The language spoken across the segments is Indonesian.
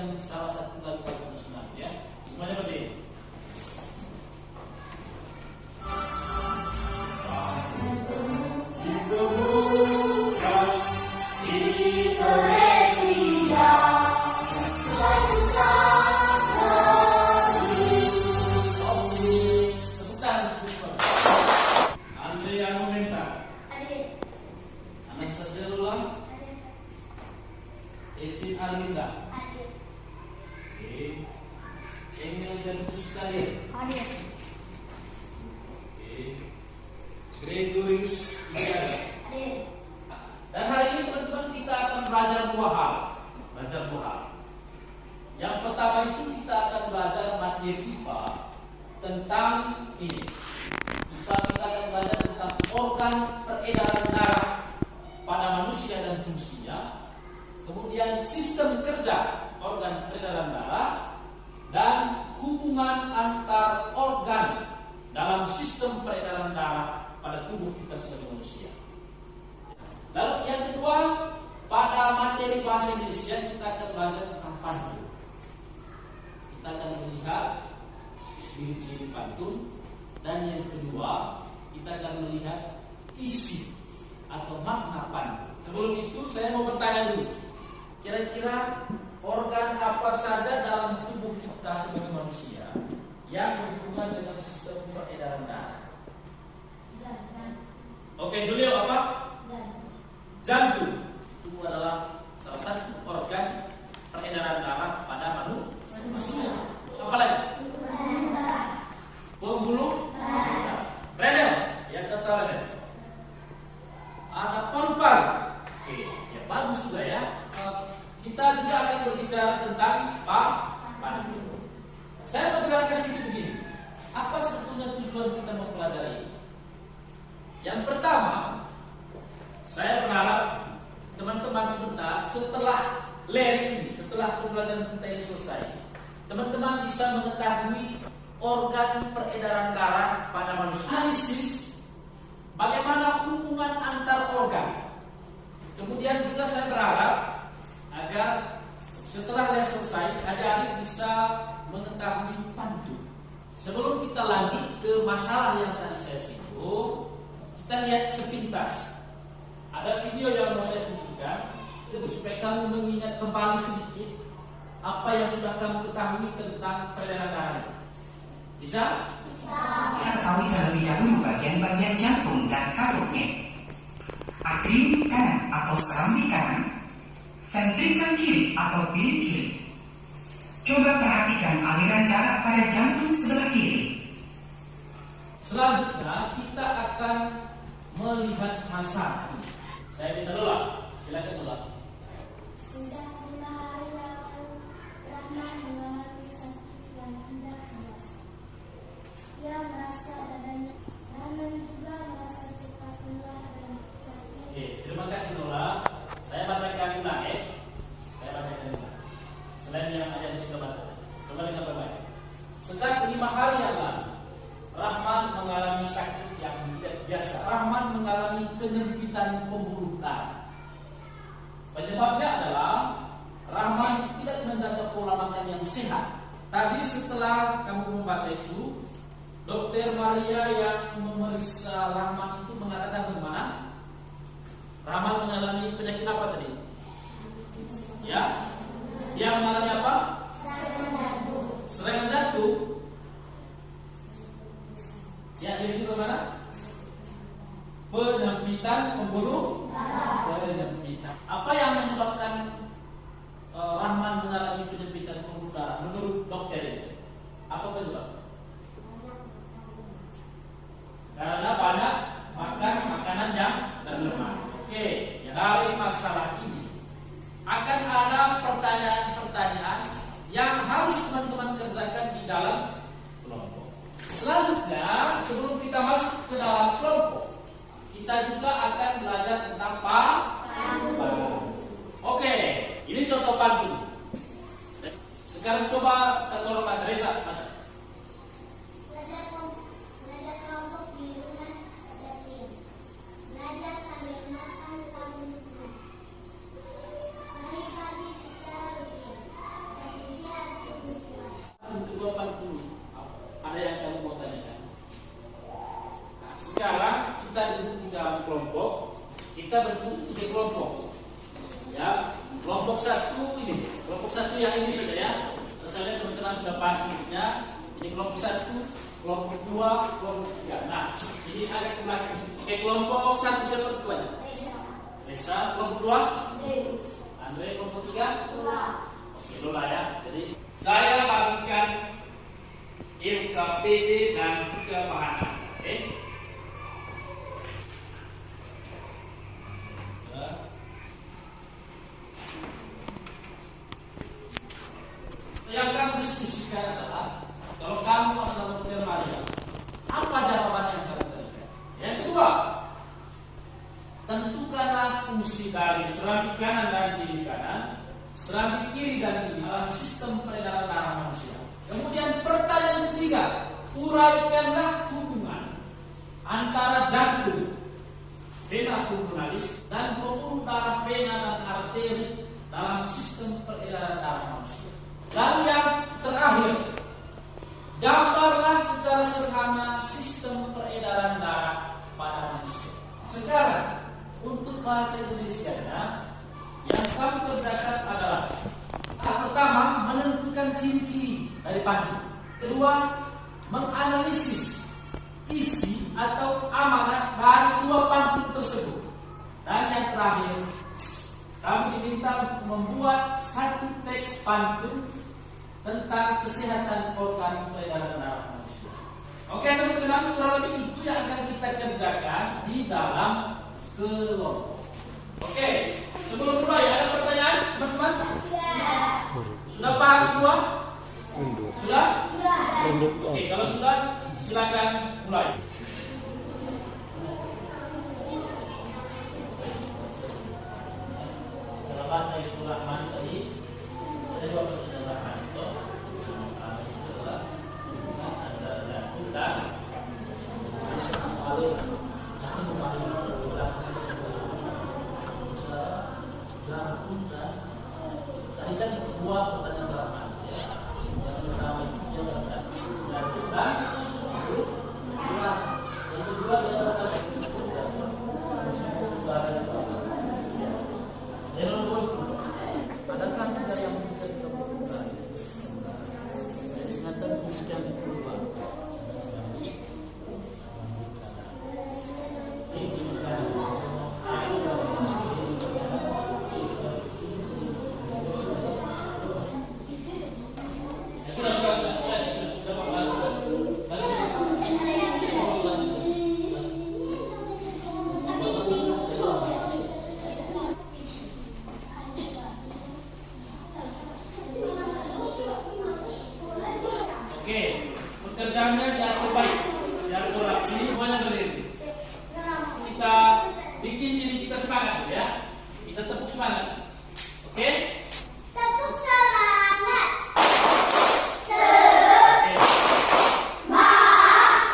dengan salah satu lagu-lagu nasional ya. Semuanya berdiri. Evin Arlinda. Hadir. Oke. Emil Janus Kadir. Hadir. Oke. Gregorius Wijaya. Hadir. Dan hari ini teman-teman kita akan belajar dua hal. Belajar dua hal. Yang pertama itu kita akan belajar materi IPA tentang ini. Kita akan belajar tentang organ peredaran darah pada manusia dan fungsinya. Kemudian sistem kerja organ peredaran darah dan hubungan antar organ dalam sistem peredaran darah pada tubuh kita sebagai manusia. Lalu yang kedua, pada materi bahasa Indonesia kita akan belajar tentang pantun. Kita akan melihat ciri-ciri pantun, dan yang kedua kita akan melihat isi atau makna pantun. Sebelum itu saya mau bertanya dulu. Kira-kira organ apa saja dalam tubuh kita sebagai manusia yang berhubungan dengan sistem peredaran darah? Oke, Julio, apa? Jantung. Itu adalah salah satu organ peredaran darah pada manusia. Apa lagi? Pembuluh darah. Renal, yang kata renal. Ada paru-paru. Oke, ya bagus juga ya. Kita juga akan berbicara tentang pantun. Saya mau jelaskan sedikit begini. Apa sebetulnya tujuan kita mempelajari ini? Yang pertama, saya berharap teman-teman setelah les ini, setelah pembelajaran kita ini selesai, teman-teman bisa mengetahui organ peredaran darah pada manusia. Analisis bagaimana hubungan antar organ. Kemudian juga saya berharap agar setelah les selesai, adik-adik bisa mengetahui pantun. Sebelum kita lanjut ke masalah yang tadi saya singgung, kita lihat sepintas. Ada video yang mau saya tunjukkan, itu supaya kamu mengingat kembali sedikit apa yang sudah kamu ketahui tentang peredaran darah. Bisa? Kita ketahui terlebih dahulu bagian-bagian jantung dan katutnya. Atrium kanan atau serambi kanan, ventrikel kiri atau bilik kiri. Coba perhatikan aliran darah pada jantung sebelah kiri. Selanjutnya kita akan melihat masalah. Saya minta dulu, silakan dulu. Sejak lima hari lalu, Rahman mengalami sakit yang tidak keras. Ia merasa dadanya. Rahman juga merasa cepat lelah dan capek. Oke, terima kasih Nora. Saya bacakan ulang. Saya bacakan ulang. Selain yang ada sudah baca, coba dengar baik-baik. Sejak 5 hari yang lalu, Rahman mengalami sakit yang tidak biasa. Rahman mengalami penyempitan pembuluh darah. Penyebabnya adalah Rahman tidak menjaga pola makan yang sehat. Tadi setelah kamu membaca itu, Dokter Maria yang memeriksa Rahman itu mengatakan bagaimana? Rahman mengalami penyakit apa tadi? Ya, dia mengalami apa? Serangan jantung. Ya, di situ mana? Penyempitan pembuluh penyempitan. Apa yang menyebabkan Rahman mengalami penyempitan pembuluh darah menurut dokter itu? Apa penyebab? Karena banyak makan makanan yang berlemak. Oke, dari masalah ini akan ada pertanyaan-pertanyaan yang harus teman-teman kerjakan di dalam kelompok. Selanjutnya, sebelum kita masuk ke dalam kelompok, kita juga akan belajar tentang pantun. Oke, ini contoh pantun. Sekarang coba satu orang baca. Reza, baca. Belajar kelompok di rumah ada tim. Belajar sambil makan lalu minum. Pagi-pagi secara rutin. Sekarang kita duduk di dalam kelompok, kita bentuk 3 kelompok. Ya, kelompok 1 ini, kelompok 1 yang ini saja ya. Saya lihat teman-teman sudah pasti ya. Ini kelompok 1, kelompok 2, kelompok 3. Nah, ini agak ke belakang. Oke, kelompok 1 siapa ketuanya? Resa. Kelompok 2? Andre. Kelompok 3? Oke, Lola ya. Jadi saya bagikan Ilka, PD dan juga Bahana. Oke. Yang kamu diskusikan adalah kalau kamu adalah dokter Maria, apa jawaban yang kamu berikan? Yang kedua, tentukanlah fungsi dari serambi kanan dan kiri kanan, serambi kiri dan kiri dalam sistem peredaran darah manusia. Kemudian pertanyaan ketiga, uraikanlah hubungan antara jantung, vena pulmonalis, dan pembuluh darah vena dan arteri dalam sistem peredaran darah manusia. Lalu yang terakhir, gambarlah secara sederhana sistem peredaran darah pada manusia. Sekarang untuk bahasa Indonesianya, yang kamu kerjakan adalah pertama, menentukan ciri-ciri dari pancing. Kedua, menganalisis isi atau amanat dari 2 pantun tersebut. Dan yang terakhir, kamu diminta untuk membuat 1 teks pantun tentang kesehatan organ peredaran darah manusia. Oke teman-teman, kurang lebih itu yang akan kita kerjakan di dalam kelompok. Oke, sebelum mulai ada pertanyaan teman-teman? Sudah paham semua? Sudah? Oke, kalau sudah silakan mulai. Selamat dari Rahman tadi. Ada 2 pertanyaan Rahman itu. Itu adalah ada udah. Tadi kan 2 pertanyaan Rahman ya. Yang pertama itu dia berkata dan yang kedua dia berkata ada kan juga yang bisa kita buka. Jadi sengaja tuliskan di bawah. Pekerjaannya diatur baik, diatur rapi, semuanya berdiri. Kita bikin diri kita semangat ya. Kita tepuk semangat. Oke? Tepuk semangat.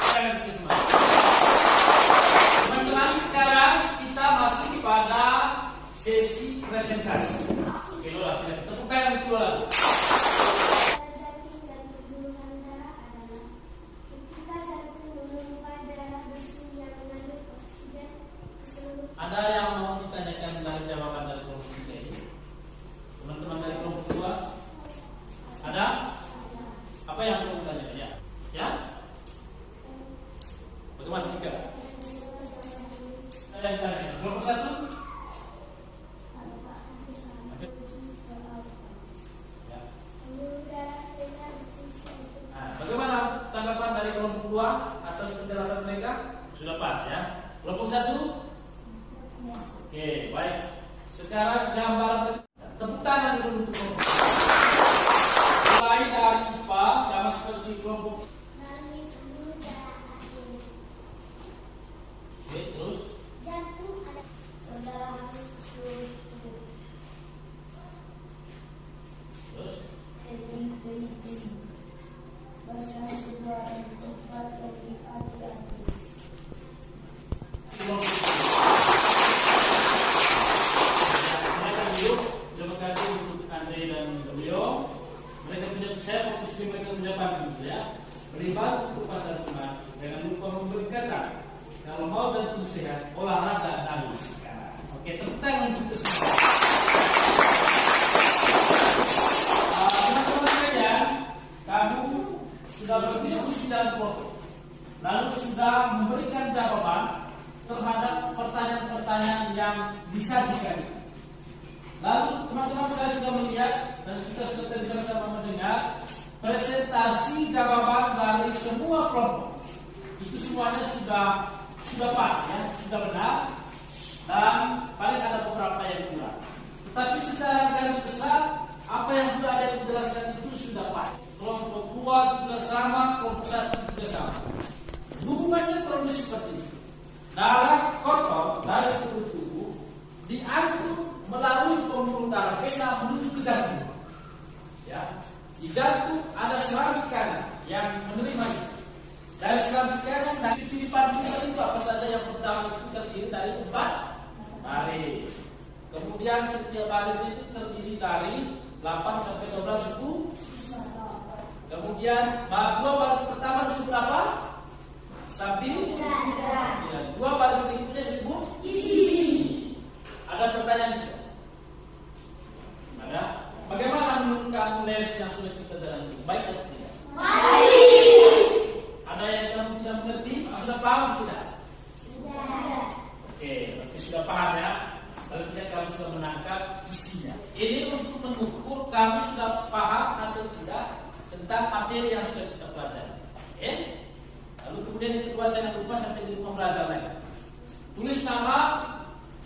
Jangan bikin semangat. Teman-teman, sekarang kita masuk pada sesi presentasi. Oke, Lola, silakan. Tepuk tangan dulu lagi. Ada yang mau ditanyakan dari jawaban dari kelompok 3 ini? Teman-teman dari kelompok 2? Ada? Apa yang perlu ditanyakan ya? Ya? Bagaimana 3? Ada yang ditanyakan? Kelompok 1? Ya. Nah, bagaimana tanggapan dari kelompok 2 atas penjelasan mereka? Sudah pas ya? Kelompok 1? Oke, baik. Sekarang gambar tepuk tangan dulu untuk kelompok. Mulai dari IPA sama seperti kelompok. Oke, terus. Jantung ada dalam seluruh tubuh. Terus. Bahasa kedua dan keempat dari adik-adik. Terima kasih untuk Andre dan beliau. Mereka punya, saya fokus di mereka punya bantu ya. lalu sudah memberikan jawaban terhadap pertanyaan-pertanyaan yang disajikan. Lalu teman-teman saya sudah melihat dan kita sudah tadi sama-sama mendengar presentasi jawaban dari semua kelompok. Itu semuanya sudah pas ya, sudah benar, dan paling ada beberapa yang kurang. Tetapi secara garis besar apa yang sudah ada dijelaskan itu sudah pas. Kelompok 2 juga sama, kelompok 1 juga sama. Hubungannya kurang lebih seperti itu. Darah kotor dari seluruh tubuh diangkut melalui pembuluh darah vena menuju ke jantung. Ya, di jantung ada serambi kanan yang menerima itu. Dari serambi kanan dari ciri pantulan itu apa saja? Yang pertama itu terdiri dari 4 baris. Kemudian setiap baris itu terdiri dari 8 sampai 12 suku. Kemudian 2 baris pertama disebut apa? Samping. Ya, 2 baris berikutnya disebut isi. Ada pertanyaan juga? Ada? Bagaimana menurut kamu les yang sudah kita jalani? Baik atau tidak? Baik. Ada yang kamu tidak mengerti? Sudah paham atau tidak? Sudah. Oke, berarti sudah paham ya. Kalau tidak kamu sudah menangkap isinya. Ini untuk mengukur kamu sudah paham atau tidak tentang materi yang sudah kita pelajari. Oke? Lalu kemudian yang kedua jangan lupa sampai di rumah belajar lagi. Tulis nama,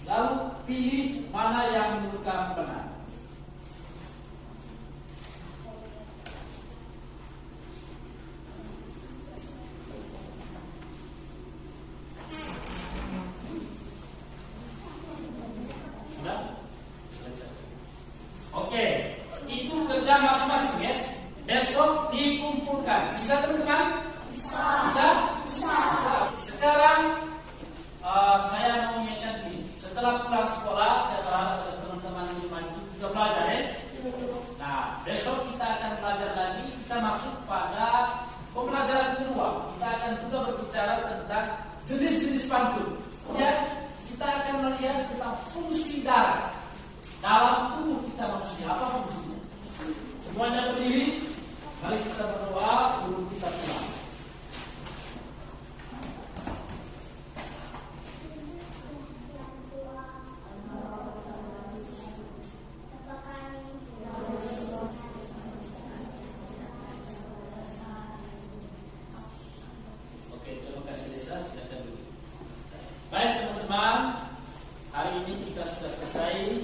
lalu pilih mana yang menurut kamu benar. Sudah? Oke, itu kerja masing-masing ya. Besok dikumpulkan. Bisa teman-teman? Bisa? Sekarang saya mau mengingatkan ini. Setelah pulang sekolah, saya berharap teman-teman di rumah itu juga belajar ya. Nah, besok kita akan belajar lagi. Kita masuk pada pembelajaran kedua. Kita akan juga berbicara tentang jenis-jenis pantun. Ya, kita akan melihat tentang fungsi darah dalam tubuh kita manusia. Apa fungsinya? Semuanya berdiri. Mari kita berdoa sebelum kita pulang. Baik teman-teman, hari ini kita sudah selesai.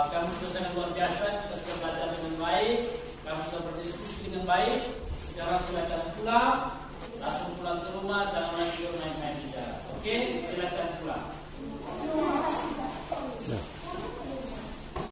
Kamu sudah sangat luar biasa, kita sudah belajar dengan baik, kamu sudah berdiskusi dengan baik. Sekarang silakan pulang, langsung pulang ke rumah, jangan lagi main-main di jalan. Oke, silakan pulang.